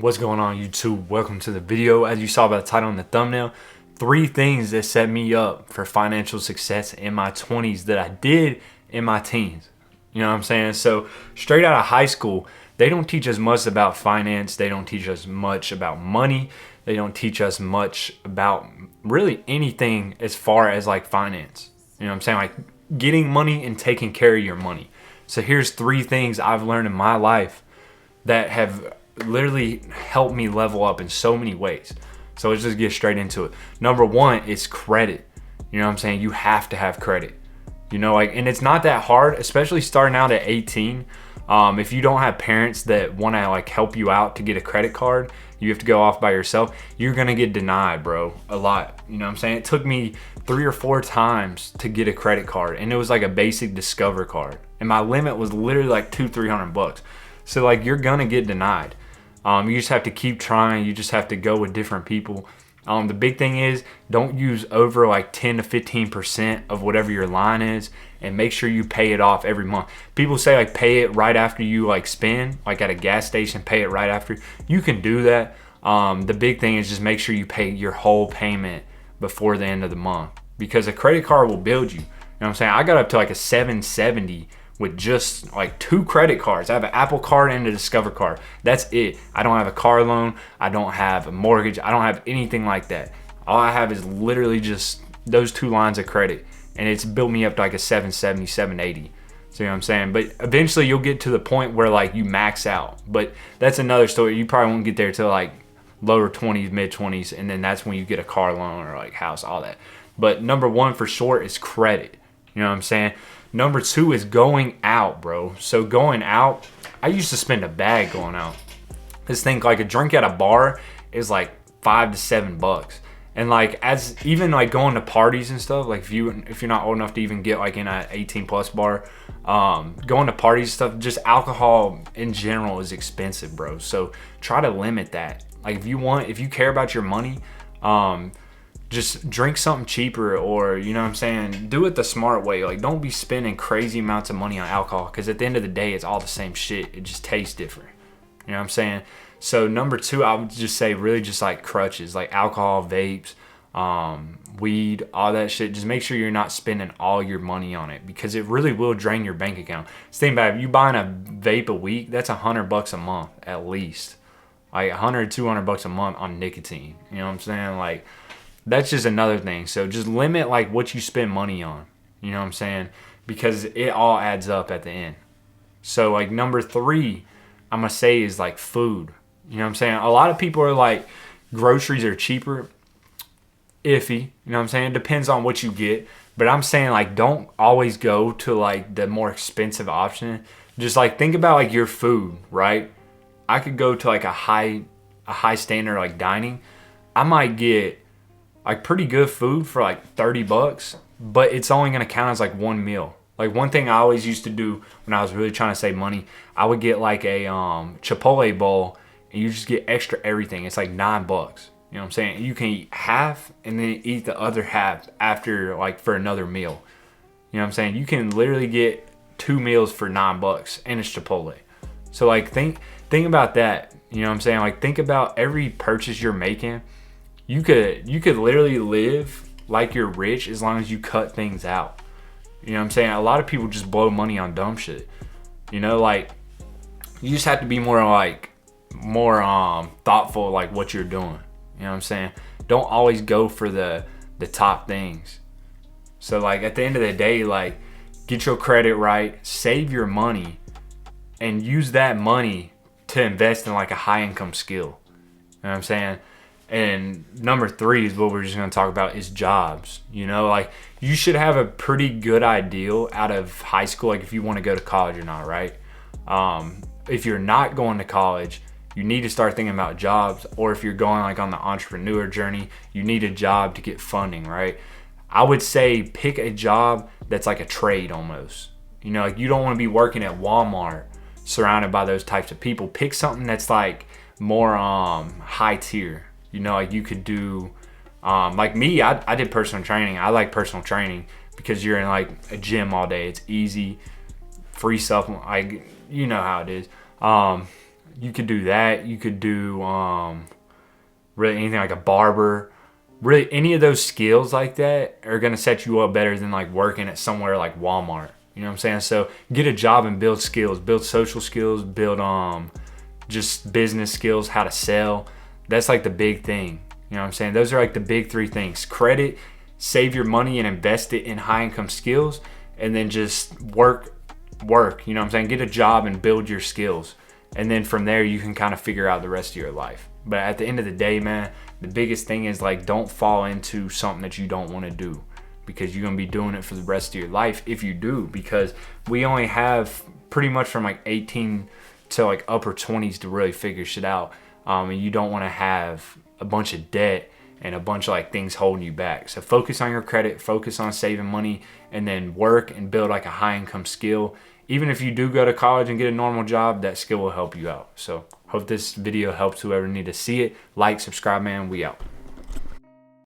What's going on, YouTube? Welcome to the video. As you saw by the title and the thumbnail, 3 things that set me up for financial success in my 20s that I did in my teens. You know what I'm saying? So straight out of high school, they don't teach us much about finance. They don't teach us much about money. They don't teach us much about really anything as far as like finance. You know what I'm saying? Like getting money and taking care of your money. So here's 3 things I've learned in my life that have literally helped me level up in so many ways. So let's just get straight into it. Number 1 is credit. You know what I'm saying? You have to have credit. You know, like, and it's not that hard, especially starting out at 18. If you don't have parents that want to like help you out to get a credit card, you have to go off by yourself. You're gonna get denied, bro, a lot. You know what I'm saying? It took me 3 or 4 times to get a credit card, and it was like a basic Discover card, and my limit was literally like $200-300. So like you're gonna get denied. You just have to keep trying. You just have to go with different people. The big thing is don't use over like 10 to 15% of whatever your line is, and make sure you pay it off every month. People say like pay it right after you like spend, like at a gas station, pay it right after. You can do that. The big thing is just make sure you pay your whole payment before the end of the month, because a credit card will build you. You know what I'm saying? I got up to like a 770 with just like 2 credit cards. I have an Apple card and a Discover card. That's it. I don't have a car loan. I don't have a mortgage. I don't have anything like that. All I have is literally just those 2 lines of credit, and it's built me up to like a 770, 780. So you know what I'm saying? But eventually you'll get to the point where like you max out. But that's another story. You probably won't get there till like lower 20s, mid 20s, and then that's when you get a car loan or like house, all that. But number 1 for sure is credit. You know what I'm saying? Number 2 is going out, bro. So going out, I used to spend a bag going out. Just think like a drink at a bar is like $5 to $7. And like as even like going to parties and stuff, like if you're not old enough to even get like in a 18 plus bar, going to parties and stuff, just alcohol in general is expensive, bro. So try to limit that. Like if you care about your money, just drink something cheaper, or you know what I'm saying, do it the smart way. Like don't be spending crazy amounts of money on alcohol, because at the end of the day it's all the same shit. It just tastes different. You know what I'm saying? So number 2, I would just say really just like crutches, like alcohol, vapes, weed, all that shit. Just make sure you're not spending all your money on it, because it really will drain your bank account. Just think about it, if you buying a vape a week, that's $100 a month at least. Like $100-200 a month on nicotine. You know what I'm saying? Like that's just another thing. So just limit like what you spend money on. You know what I'm saying? Because it all adds up at the end. So like number 3, I'm gonna say is like food. You know what I'm saying? A lot of people are like groceries are cheaper. Iffy. You know what I'm saying? It depends on what you get. But I'm saying like don't always go to like the more expensive option. Just like think about like your food, right? I could go to like a high standard like dining. I might get like pretty good food for like $30, but it's only gonna count as like 1 meal. Like one thing I always used to do when I was really trying to save money, I would get like a Chipotle bowl, and you just get extra everything. It's like $9. You know what I'm saying? You can eat half and then eat the other half after like for another meal. You know what I'm saying? You can literally get 2 meals for $9, and it's Chipotle. So like think about that. You know what I'm saying? Like think about every purchase you're making. You could literally live like you're rich as long as you cut things out. You know what I'm saying? A lot of people just blow money on dumb shit. You know, like you just have to be more thoughtful like what you're doing. You know what I'm saying? Don't always go for the top things. So like at the end of the day, like get your credit right, save your money, and use that money to invest in like a high income skill. You know what I'm saying? And number 3 is what we're just going to talk about is jobs. You know, like you should have a pretty good idea out of high school, like if you want to go to college or not, right? If you're not going to college, you need to start thinking about jobs. Or if you're going like on the entrepreneur journey, you need a job to get funding, right? I would say pick a job that's like a trade almost. You know, like you don't want to be working at Walmart surrounded by those types of people. Pick something that's like more high tier. You know, like you could do, like me, I did personal training. I like personal training because you're in like a gym all day. It's easy, free supplement. Like, you know how it is. You could do that. You could do really anything like a barber. Really, any of those skills like that are gonna set you up better than like working at somewhere like Walmart. You know what I'm saying? So get a job and build skills, build social skills, build just business skills, how to sell. That's like the big thing. You know what I'm saying? Those are like the big three things. Credit, save your money and invest it in high income skills, and then just work. You know what I'm saying? Get a job and build your skills. And then from there you can kind of figure out the rest of your life. But at the end of the day, man, the biggest thing is like don't fall into something that you don't want to do, because you're going to be doing it for the rest of your life if you do, because we only have pretty much from like 18 to like upper 20s to really figure shit out. And you don't want to have a bunch of debt and a bunch of like things holding you back. So focus on your credit, focus on saving money, and then work and build like a high income skill. Even if you do go to college and get a normal job, that skill will help you out. So hope this video helps whoever need to see it. Like, subscribe, man. We out.